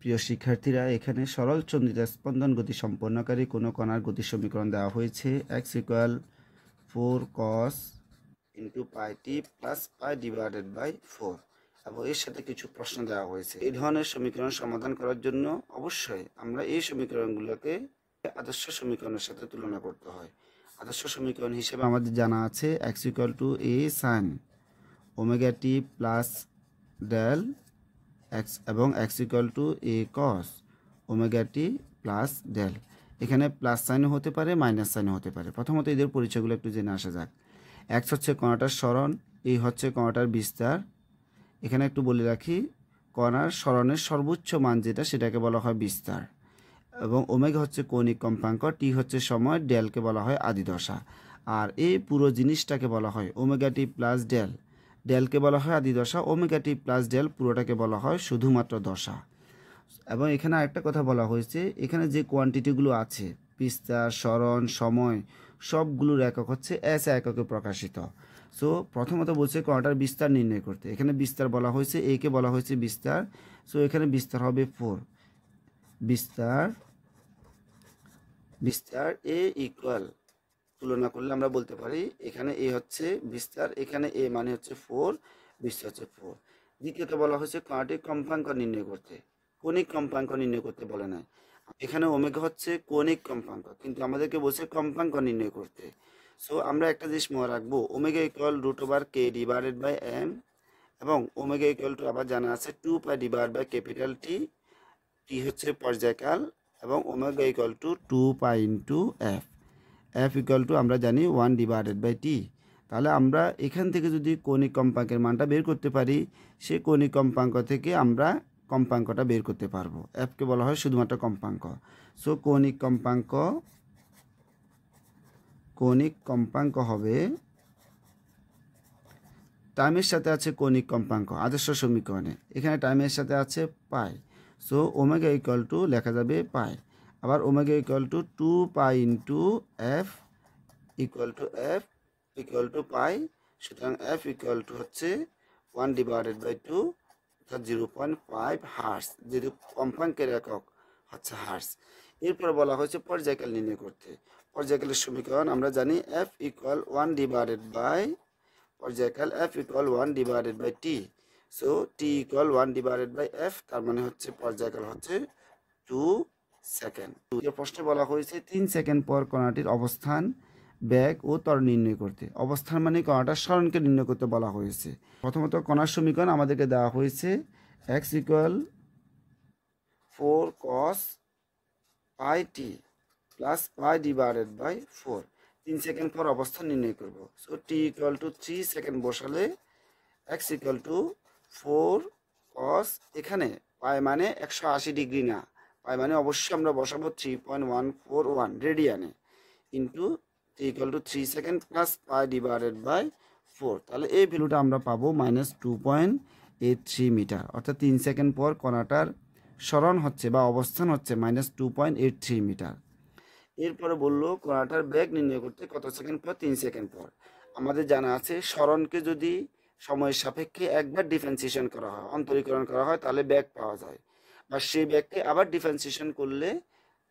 প্রিয় শিক্ষার্থীরা, এখানে সরল চন্দ্রিতা স্পন্দন গতি সম্পন্নকারী কোনো কণার গতি সমীকরণ দেওয়া হয়েছে x = 4 cos * πt + π / 4 এবং এর সাথে কিছু প্রশ্ন দেওয়া হয়েছে। এই ধরনের সমীকরণ সমাধান করার জন্য অবশ্যই আমরা এই সমীকরণগুলোকে আদর্শ সমীকরণের সাথে তুলনা করতে হয়। আদর্শ সমীকরণ হিসেবে আমাদের জানা আছে x = a sin ωt + del x এবং x = a cos ωt plus ডেল। এখানে প্লাস সাইনও হতে পারে, মাইনাস সাইনও হতে পারে। প্রথমত এদের পরিচয়গুলো একটু জেনে আসা যাক। x হচ্ছে কণাটার সরণ, এই হচ্ছে কণাটার বিস্তার। এখানে একটু বলে রাখি, কণার সরণের সর্বোচ্চ মান যেটা সেটাকে বলা হয় বিস্তার, এবং ওমেগা হচ্ছে কৌণিক কম্পাঙ্ক, টি হচ্ছে সময়, ডেলকে বলা হয় আদিদশা। আর এই পুরো জিনিসটাকে বলা হয় ওমেগা টি প্লাস ডেল। ডেলকে বলা হয় আদিদশা, ওমেগা টি প্লাস ডেল পুরোটাকে বলা হয় শুধুমাত্র দশা। এবং এখানে আরেকটা কথা বলা হয়েছে, এখানে যে কোয়ান্টিটিগুলো আছে বিস্তার, সরণ, সময়, সবগুলোর একক হচ্ছে এস এককে প্রকাশিত। সো প্রথমত বলছে কণাটার বিস্তার নির্ণয় করতে। এখানে বিস্তার বলা হয়েছে, একে বলা হয়েছে বিস্তার। সো এখানে বিস্তার হবে 4। বিস্তার এ ইকুয়াল, তুলনা করলে আমরা বলতে পারি এখানে এ হচ্ছে বিস্তার, এখানে এ মানে হচ্ছে 4, বিস্তার হচ্ছে 4। দ্বিতীয়ত বলা হয়েছে কণাটির কম্পাঙ্ক নির্ণয় করতে, কৌণিক কম্পাঙ্ক নির্ণয় করতে বলে নাই। এখানে ওমেগা হচ্ছে কৌণিক কম্পাঙ্ক, কিন্তু আমাদেরকে বলছে কম্পাঙ্ক নির্ণয় করতে। সো আমরা একটা জিনিস মনে রাখবো, ওমেগা ইকুয়াল √k/m এবং ওমেগা ইকুয়াল টু আবার জানা আছে 2π / T। টি হচ্ছে পর্যায়কাল এবং omega equal to 2π × f। f equal to আমরা জানি 1/t। তাহলে আমরা এখান থেকে যদি কৌণিক কম্পাঙ্কের মানটা বের করতে পারি, সে কৌণিক কম্পাঙ্ক থেকে আমরা কম্পাঙ্কটা বের করতে পারবো। এফকে বলা হয় শুধুমাত্র কম্পাঙ্ক। সো কৌণিক কম্পাঙ্ক হবে, টাইমের সাথে আছে কৌণিক কম্পাঙ্ক আদর্শ সমীকরণে, এখানে টাইমের সাথে আছে pi. So omega equal to লেখা যাবে পাই। আবার omega equal to 2π × f equal to pi. সুতরাং f ইকুয়াল টু হচ্ছে 1/2 অর্থাৎ 0.5 হার্স, যেহেতু কম্পাঙ্কের একক হচ্ছে হার্স। এরপর বলা হয়েছে পর্যায়কাল নির্ণয় করতে। পর্যায়কালের সমীকরণ আমরা জানি f equal 1/, পর্যায়কাল f equal 1/t। So t equal 1/f, তার মানে হচ্ছে পর্যায়কাল হচ্ছে 2 সেকেন্ড। প্রশ্নে বলা হয়েছে 3 সেকেন্ড পর কণাটির অবস্থান, বেগ ও ত্বরণ নির্ণয় করতে। অবস্থান মানে কণাটার সরণকে নির্ণয় করতে বলা হয়েছে। প্রথমত কণার সমীকরণ আমাদেরকে দেওয়া হয়েছে x = 4 cos πt + π / 4। 3 সেকেন্ড পর অবস্থান নির্ণয় করব। So t equal to 3 second বসালে x ইকুয়াল টু 4 cos, এখানে পাই মানে 180 ডিগ্রি না, পাই মানে অবশ্যই আমরা বসাবো 3.141 রেডিয়ানে, into t equal to 3 second plus π / 4। তাহলে এই ভ্যালুটা আমরা পাবো -2.83 মিটার। অর্থাৎ 3 সেকেন্ড পর কণাটার সরণ হচ্ছে বা অবস্থান হচ্ছে -2.83 মিটার। এরপরে বললো কণাটার বেগ নির্ণয় করতে কত সেকেন্ড পর? 3 সেকেন্ড পর। আমাদের জানা আছে সরণকে যদি সময়ের সাপেক্ষে একবার ডিফারেন্সিয়েশন করা হয়, অন্তরীকরণ করা হয়, তাহলে বেগ পাওয়া যায়, বা সেই বেগকে আবার ডিফারেন্সিয়েশন করলে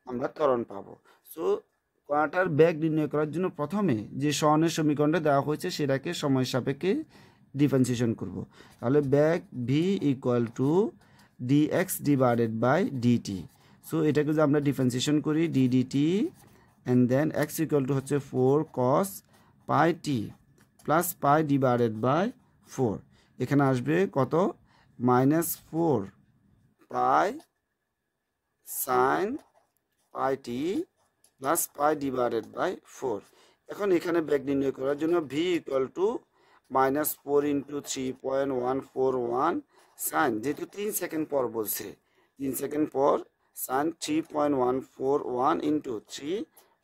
আমরা ত্বরণ পাবো। সো কণাটার বেগ নির্ণয় করার জন্য প্রথমে যে সরণের সমীকরণটা দেওয়া হয়েছে সেটাকে সময়ের সাপেক্ষে ডিফারেন্সিয়েশন করব। তাহলে বেগ v equal to dx/dt। So এটাকে যদি আমরা ডিফারেন্সিয়েশন করি ddt, and then x equal to হচ্ছে 4 cos πt প্লাস π / 4। এখানে আসবে কত? -4 π sin πt প্লাস π / 4। এখন এখানে বেগ নির্ণয় করার জন্য v ইকুয়াল টু -4 × 3.141 সাইন, যেহেতু 3 সেকেন্ড পর বলছে, 3 সেকেন্ড পর সাইন 3.141 × 3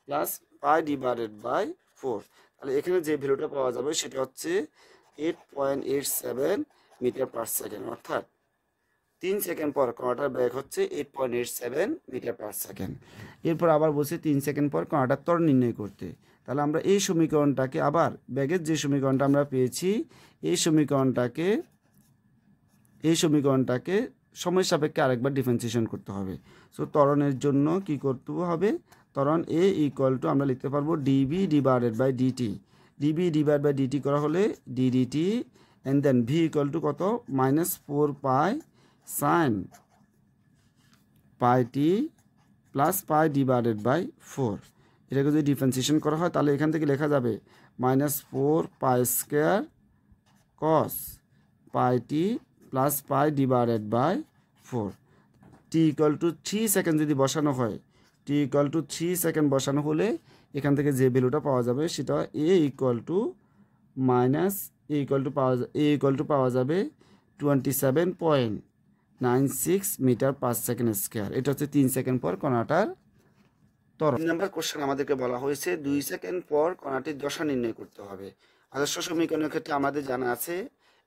প্লাস π / 4। তাহলে এখানে যে ভ্যালুটা পাওয়া যাবে সেটা হচ্ছে 8.87 মিটার পার সেকেন্ড। অর্থাৎ 3 সেকেন্ড পর কণাটার বেগ হচ্ছে 8.87 মিটার পার সেকেন্ড। এরপর আবার বলছে 3 সেকেন্ড পর কণাটার ত্বরণ নির্ণয় করতে। তাহলে আমরা এই সমীকরণটাকে আবার বেগের যে সমীকরণটা আমরা পেয়েছি এই সমীকরণটাকে সময় সাপেক্ষে আরেকবার ডিফারেন্সিয়েশন করতে হবে। সো ত্বরণের জন্য কি করতে হবে, ত্বরণ এ ইকুয়াল টু আমরা লিখতে পারবো dv divided by dt. Dv divide by dt করা হলে ddt and then v equal to কত, -4 pi sine pi t plus pi divided by 4। এটাকে যদি ডিফারেন্সিয়েশন করা হয় তাহলে এখান থেকে লেখা যাবে -4 pi square cos pi t plus pi divided by 4। T equal to 3 second যদি বসানো হয়, টি ইকুয়াল টু 3 সেকেন্ড বসানো হলে এখান থেকে যে ভ্যালুটা পাওয়া যাবে সেটা এ ইকুয়াল টু পাওয়া যাবে 27.96 মিটার পার সেকেন্ড স্কোয়ার। এটা হচ্ছে 3 সেকেন্ড পর কণাটার ত্বরণ। 3 নম্বর কোশ্চেন আমাদেরকে বলা হয়েছে 2 সেকেন্ড পর কণাটির দশা নির্ণয় করতে হবে। আদর্শ সমীকরণের ক্ষেত্রে আমাদের জানা আছে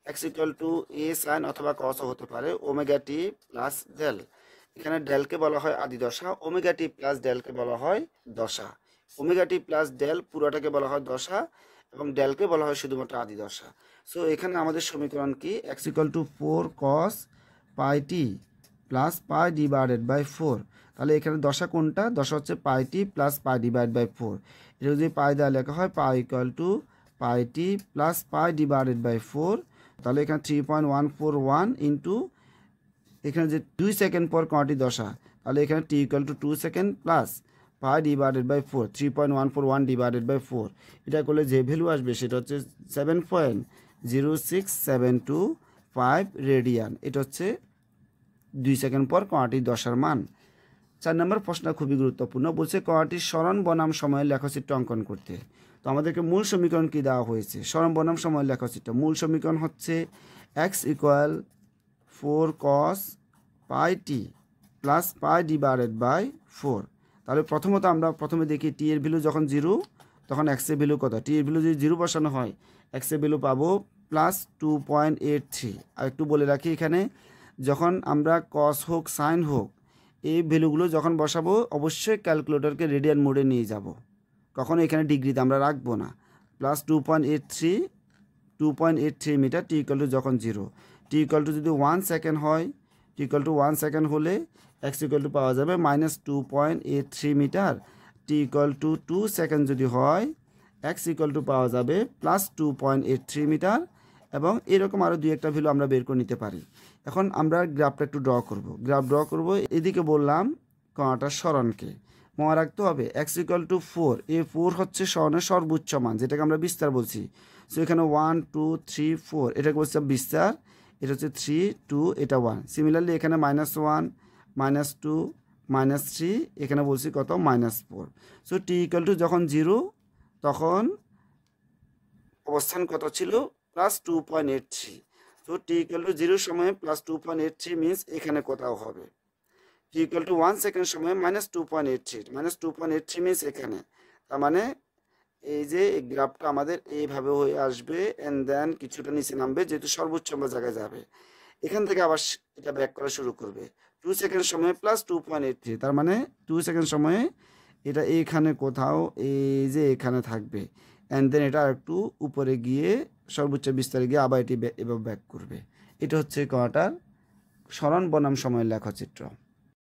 x equal to A sine অথবা কস হতে পারে ওমেগা টি প্লাস ডেল। এখানে ডেলকে বলা হয় আদি দশা, ওমেগা টি প্লাস ডেলকে বলা হয় দশা। ওমেগা টি প্লাস ডেল পুরোটাকে বলা হয় দশা এবং ডেলকে বলা হয় শুধুমাত্র আদি দশা। সো এখানে আমাদের সমীকরণ কি, x equal to 4 cos pi t plus pi divided by 4। তাহলে এখানে দশা কোনটা, দশা হচ্ছে pi t plus pi divide by 4। এটা যদি পাই দেওয়া লেখা হয় pi equal to pi t plus pi divided by 4। তাহলে এখানে 3.141 ইন্টু এখানে যে 2 সেকেন্ড পর কণাটি দশা, তাহলে এখানে t equal to 2 second plus pi divided by 4, 3.141 divided by 4। এটা করলে যে ভ্যালু আসবে সেটা হচ্ছে 7.06725 রেডিয়ান। এটা হচ্ছে 2 সেকেন্ড পর কণাটির দশার মান। 4 নম্বর প্রশ্ন খুবই গুরুত্বপূর্ণ, বলছে কণাটির সরণ বনাম সময়ের লেখচিত্র অঙ্কন করতে। তো আমাদেরকে মূল সমীকরণ কি দেওয়া হয়েছে, সরণ বনাম সময়ের লেখচিত্র। মূল সমীকরণ হচ্ছে x equal 4 cos pi t plus pi divided by 4। তাহলে প্রথমত আমরা প্রথমে দেখি টি এর ভ্যালু যখন 0 তখন x এর ভ্যালু কত, টি এর ভ্যালু যদি 0 বসানো হয় x এর ভ্যালু পাবো প্লাস 2.83। আর একটু বলে রাখি এখানে যখন আমরা cos হোক সাইন হোক এই ভ্যালুগুলো যখন বসাবো অবশ্যই ক্যালকুলেটরকে রেডিয়ান মোডে নিয়ে যাব, কখনো এখানে ডিগ্রিতে আমরা রাখবো না। Plus 2.83 metre t equal to যখন 0, টি ইকুয়াল টু যদি 1 সেকেন্ড হয়, টি ইকুয়াল টু 1 সেকেন্ড হলে এক্স ইকুয়াল টু পাওয়া যাবে -2.83 metre. T equal to 2 second যদি হয় এক্স ইকুয়াল টু পাওয়া যাবে +2.83 মিটার। এবং এরকম আরও দুই একটা ভ্যালু আমরা বের করে নিতে পারি। এখন আমরা গ্রাফটা একটু ড্র করব। এদিকে বললাম কণাটার সরণকে মনে রাখতে হবে x ইকুয়াল টু 4, এই 4 হচ্ছে সরণের সর্বোচ্চ মান যেটাকে আমরা বিস্তার বলছি। সো এখানে 1 2 3 4 এটাকে বলছি বিস্তার, এটা হচ্ছে 3 2 এটা 1। সিমিলারলি এখানে -1 -2 -3 এখানে বলছি কত -4। সো টি ইকুয়াল টু যখন 0 তখন অবস্থান কত ছিল +2.83। সো টি ইকুয়াল টু 0 সময়ে +2.83 মিনস এখানে কোথাও হবে। টি ইকুয়াল টু 1 সেকেন্ড সময়ে -2.83 মিনস এখানে। তার মানে এই যে এই গ্রাফটা আমাদের এইভাবে হয়ে আসবে এন্ড দেন কিছুটা নিচে নামবে যেহেতু সর্বোচ্চ জায়গায় যাবে। এখান থেকে আবার এটা ব্যাক করা শুরু করবে 2 সেকেন্ড সময়ে +2.83। তার মানে 2 সেকেন্ড সময়ে এটা এইখানে কোথাও এই যে এখানে থাকবে অ্যান্ড দেন এটা একটু উপরে গিয়ে সর্বোচ্চ বিস্তারে গিয়ে আবার এটি এভাবে ব্যাক করবে। এটা হচ্ছে কণাটার সরণ বনাম সময়ের লেখচিত্র।